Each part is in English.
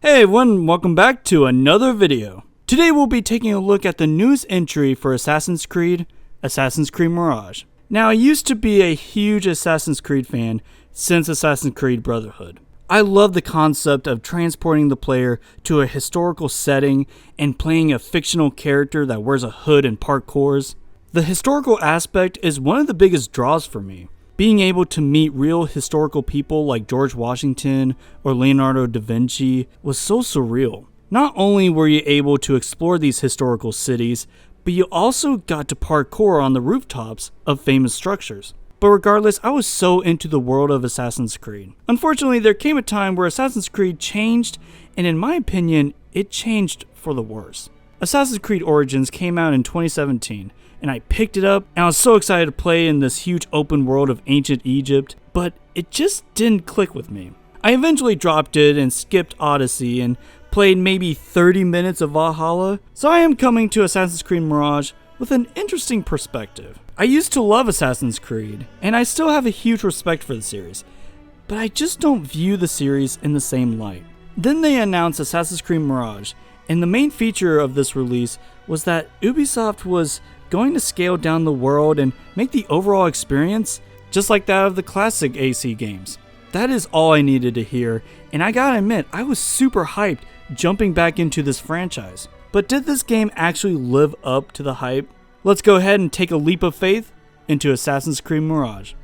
Hey everyone, welcome back to another video. Today we'll be taking a look at the news entry for Assassin's Creed Mirage. Now I used to be a huge Assassin's Creed fan since Assassin's Creed Brotherhood. I love the concept of transporting the player to a historical setting and playing a fictional character that wears a hood and parkours. The historical aspect is one of the biggest draws for me. Being able to meet real historical people like George Washington or Leonardo da Vinci was so surreal. Not only were you able to explore these historical cities, but you also got to parkour on the rooftops of famous structures. But regardless, I was so into the world of Assassin's Creed. Unfortunately, there came a time where Assassin's Creed changed, and in my opinion, it changed for the worse. Assassin's Creed Origins came out in 2017, and I picked it up, and I was so excited to play in this huge open world of ancient Egypt, but it just didn't click with me. I eventually dropped it and skipped Odyssey and played maybe 30 minutes of Valhalla, so I am coming to Assassin's Creed Mirage with an interesting perspective. I used to love Assassin's Creed, and I still have a huge respect for the series, but I just don't view the series in the same light. Then they announced Assassin's Creed Mirage, and the main feature of this release was that Ubisoft was going to scale down the world and make the overall experience just like that of the classic AC games. That is all I needed to hear, and I gotta admit, I was super hyped jumping back into this franchise. But did this game actually live up to the hype? Let's go ahead and take a leap of faith into Assassin's Creed Mirage.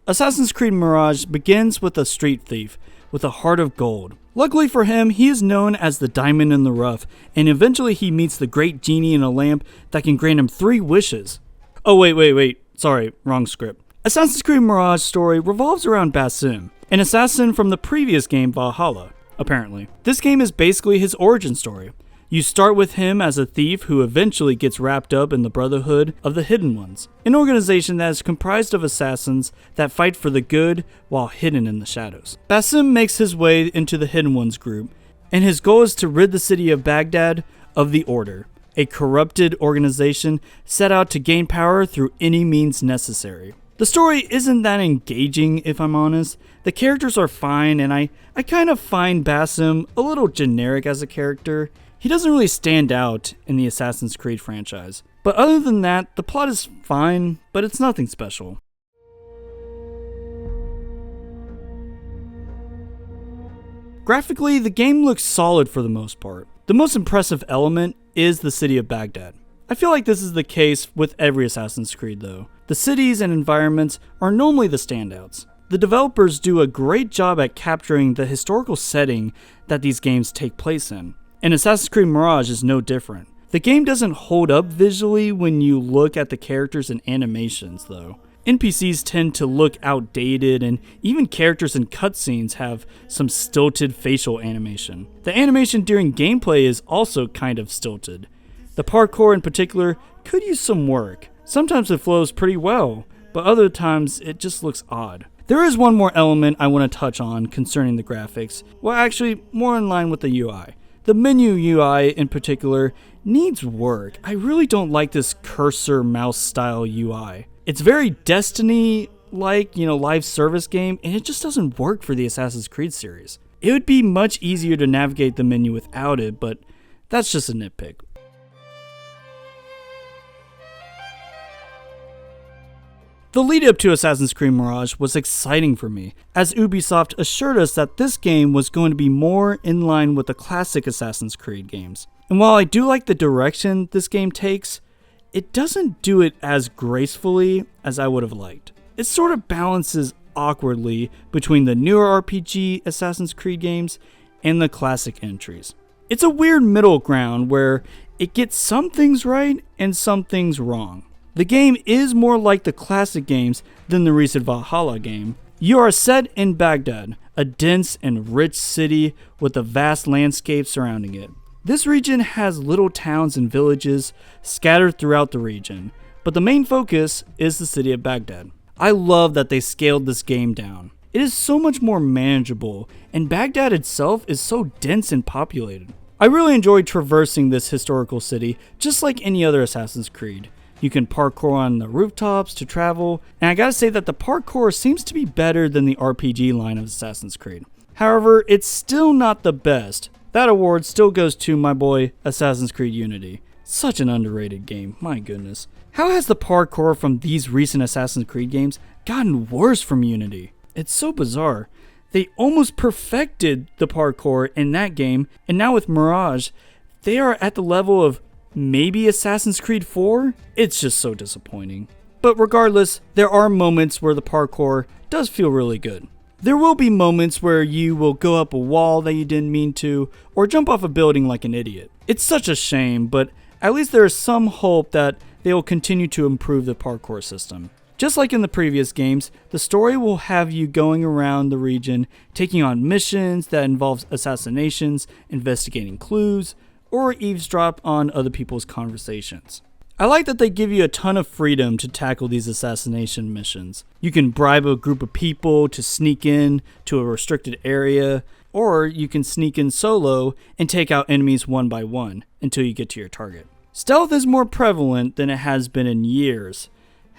Assassin's Creed Mirage begins with a street thief with a heart of gold. Luckily for him, he is known as the Diamond in the Rough, and eventually he meets the great genie in a lamp that can grant him 3 wishes. Oh wait, sorry, wrong script. Assassin's Creed Mirage story revolves around Basim, an assassin from the previous game Valhalla, apparently. This game is basically his origin story. You start with him as a thief who eventually gets wrapped up in the Brotherhood of the Hidden Ones, an organization that is comprised of assassins that fight for the good while hidden in the shadows. Basim makes his way into the Hidden Ones group, and his goal is to rid the city of Baghdad of the Order, a corrupted organization set out to gain power through any means necessary. The story isn't that engaging, if I'm honest. The characters are fine, and I kind of find Basim a little generic as a character. He doesn't really stand out in the Assassin's Creed franchise. But other than that, the plot is fine, but it's nothing special. Graphically, the game looks solid for the most part. The most impressive element is the city of Baghdad. I feel like this is the case with every Assassin's Creed though. The cities and environments are normally the standouts. The developers do a great job at capturing the historical setting that these games take place in. And Assassin's Creed Mirage is no different. The game doesn't hold up visually when you look at the characters and animations though. NPCs tend to look outdated, and even characters in cutscenes have some stilted facial animation. The animation during gameplay is also kind of stilted. The parkour in particular could use some work. Sometimes it flows pretty well, but other times it just looks odd. There is one more element I want to touch on concerning the graphics, well actually more in line with the UI. The menu UI in particular needs work. I really don't like this cursor mouse style UI. It's very Destiny-like, live service game, and it just doesn't work for the Assassin's Creed series. It would be much easier to navigate the menu without it, but that's just a nitpick. The lead up to Assassin's Creed Mirage was exciting for me, as Ubisoft assured us that this game was going to be more in line with the classic Assassin's Creed games. And while I do like the direction this game takes, it doesn't do it as gracefully as I would have liked. It sort of balances awkwardly between the newer RPG Assassin's Creed games and the classic entries. It's a weird middle ground where it gets some things right and some things wrong. The game is more like the classic games than the recent Valhalla game. You are set in Baghdad, a dense and rich city with a vast landscape surrounding it. This region has little towns and villages scattered throughout the region, but the main focus is the city of Baghdad. I love that they scaled this game down. It is so much more manageable, and Baghdad itself is so dense and populated. I really enjoyed traversing this historical city, just like any other Assassin's Creed. You can parkour on the rooftops to travel, and I gotta say that the parkour seems to be better than the RPG line of Assassin's Creed. However, it's still not the best. That award still goes to my boy Assassin's Creed Unity. Such an underrated game, my goodness. How has the parkour from these recent Assassin's Creed games gotten worse from Unity? It's so bizarre. They almost perfected the parkour in that game, and now with Mirage, they are at the level of maybe Assassin's Creed 4? It's just so disappointing. But regardless, there are moments where the parkour does feel really good. There will be moments where you will go up a wall that you didn't mean to, or jump off a building like an idiot. It's such a shame, but at least there is some hope that they will continue to improve the parkour system. Just like in the previous games, the story will have you going around the region, taking on missions that involve assassinations, investigating clues, or eavesdrop on other people's conversations. I like that they give you a ton of freedom to tackle these assassination missions. You can bribe a group of people to sneak in to a restricted area, or you can sneak in solo and take out enemies one by one until you get to your target. Stealth is more prevalent than it has been in years.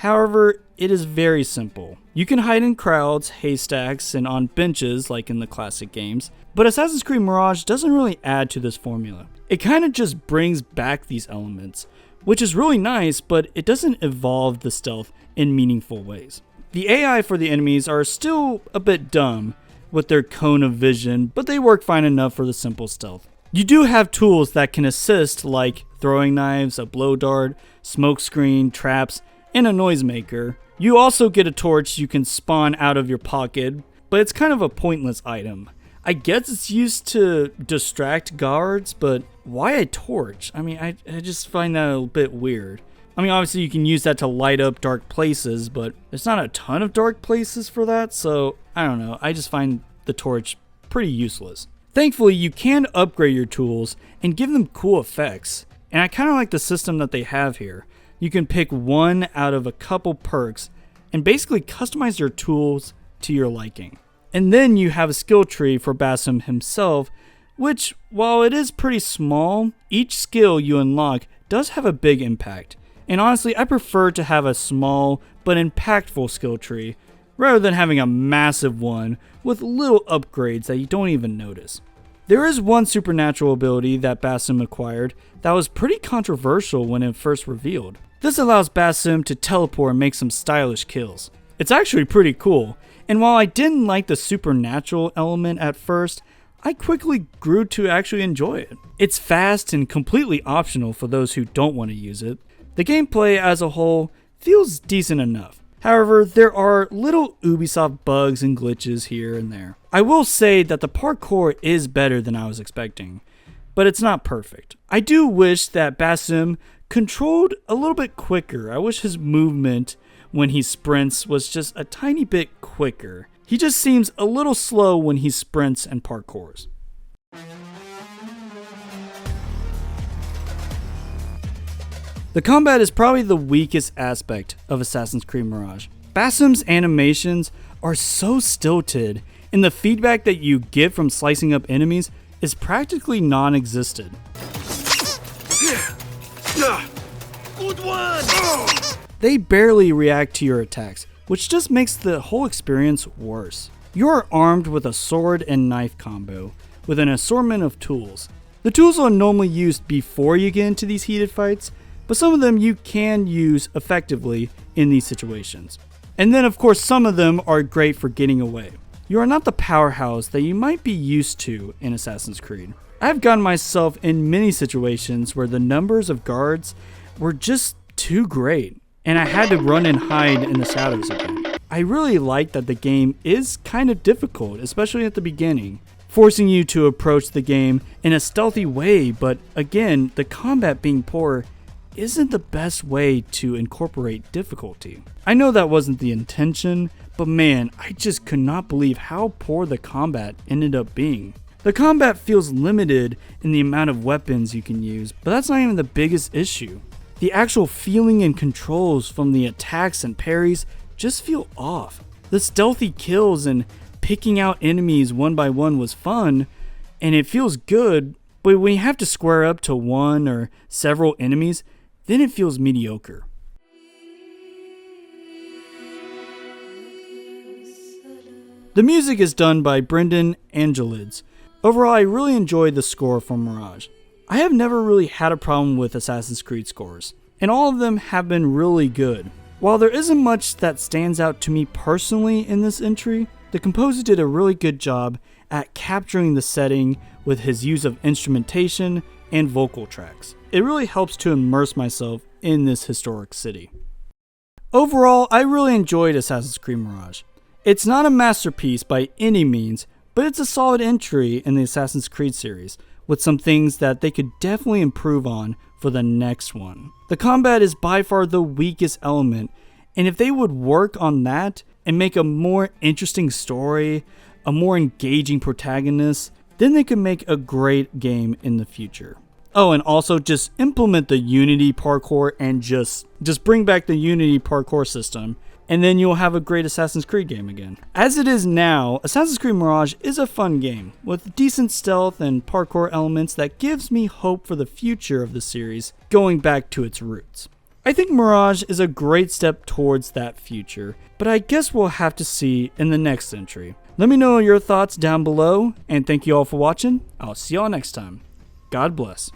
However, it is very simple. You can hide in crowds, haystacks, and on benches like in the classic games, but Assassin's Creed Mirage doesn't really add to this formula. It kind of just brings back these elements, which is really nice, but it doesn't evolve the stealth in meaningful ways. The AI for the enemies are still a bit dumb with their cone of vision, but they work fine enough for the simple stealth. You do have tools that can assist, like throwing knives, a blow dart, smoke screen, traps, and a noisemaker. You also get a torch you can spawn out of your pocket, but it's kind of a pointless item. I guess it's used to distract guards, but why a torch? I mean, I just find that a bit weird. I mean, obviously you can use that to light up dark places, but there's not a ton of dark places for that, so I don't know. I just find the torch pretty useless. Thankfully, you can upgrade your tools and give them cool effects, and I kind of like the system that they have here. You can pick one out of a couple perks and basically customize your tools to your liking. And then you have a skill tree for Basim himself, which, while it is pretty small, each skill you unlock does have a big impact. And honestly, I prefer to have a small but impactful skill tree rather than having a massive one with little upgrades that you don't even notice. There is one supernatural ability that Basim acquired that was pretty controversial when it first revealed. This allows Basim to teleport and make some stylish kills. It's actually pretty cool, and while I didn't like the supernatural element at first, I quickly grew to actually enjoy it. It's fast and completely optional for those who don't want to use it. The gameplay as a whole feels decent enough. However, there are little Ubisoft bugs and glitches here and there. I will say that the parkour is better than I was expecting, but it's not perfect. I do wish that Basim controlled a little bit quicker. I wish his movement when he sprints was just a tiny bit quicker. He just seems a little slow when he sprints and parkours. The combat is probably the weakest aspect of Assassin's Creed Mirage. Basim's animations are so stilted, and the feedback that you get from slicing up enemies is practically non-existent. Good one! They barely react to your attacks, which just makes the whole experience worse. You are armed with a sword and knife combo, with an assortment of tools. The tools are normally used before you get into these heated fights, but some of them you can use effectively in these situations. And then of course some of them are great for getting away. You are not the powerhouse that you might be used to in Assassin's Creed. I've gotten myself in many situations where the numbers of guards were just too great, and I had to run and hide in the shadows again. I really like that the game is kind of difficult, especially at the beginning, forcing you to approach the game in a stealthy way, but again, the combat being poor isn't the best way to incorporate difficulty. I know that wasn't the intention, but man, I just could not believe how poor the combat ended up being. The combat feels limited in the amount of weapons you can use, but that's not even the biggest issue. The actual feeling and controls from the attacks and parries just feel off. The stealthy kills and picking out enemies one by one was fun, and it feels good, but when you have to square up to one or several enemies, then it feels mediocre. The music is done by Angelides. Overall, I really enjoyed the score from Mirage. I have never really had a problem with Assassin's Creed scores, and all of them have been really good. While there isn't much that stands out to me personally in this entry, the composer did a really good job at capturing the setting with his use of instrumentation and vocal tracks. It really helps to immerse myself in this historic city. Overall, I really enjoyed Assassin's Creed Mirage. It's not a masterpiece by any means, but it's a solid entry in the Assassin's Creed series, with some things that they could definitely improve on for the next one. The combat is by far the weakest element, and if they would work on that and make a more interesting story, a more engaging protagonist, then they could make a great game in the future. Oh, and also just implement the Unity parkour and just bring back the Unity parkour system, and then you'll have a great Assassin's Creed game again. As it is now, Assassin's Creed Mirage is a fun game, with decent stealth and parkour elements that gives me hope for the future of the series, going back to its roots. I think Mirage is a great step towards that future, but I guess we'll have to see in the next entry. Let me know your thoughts down below, and thank you all for watching. I'll see y'all next time. God bless.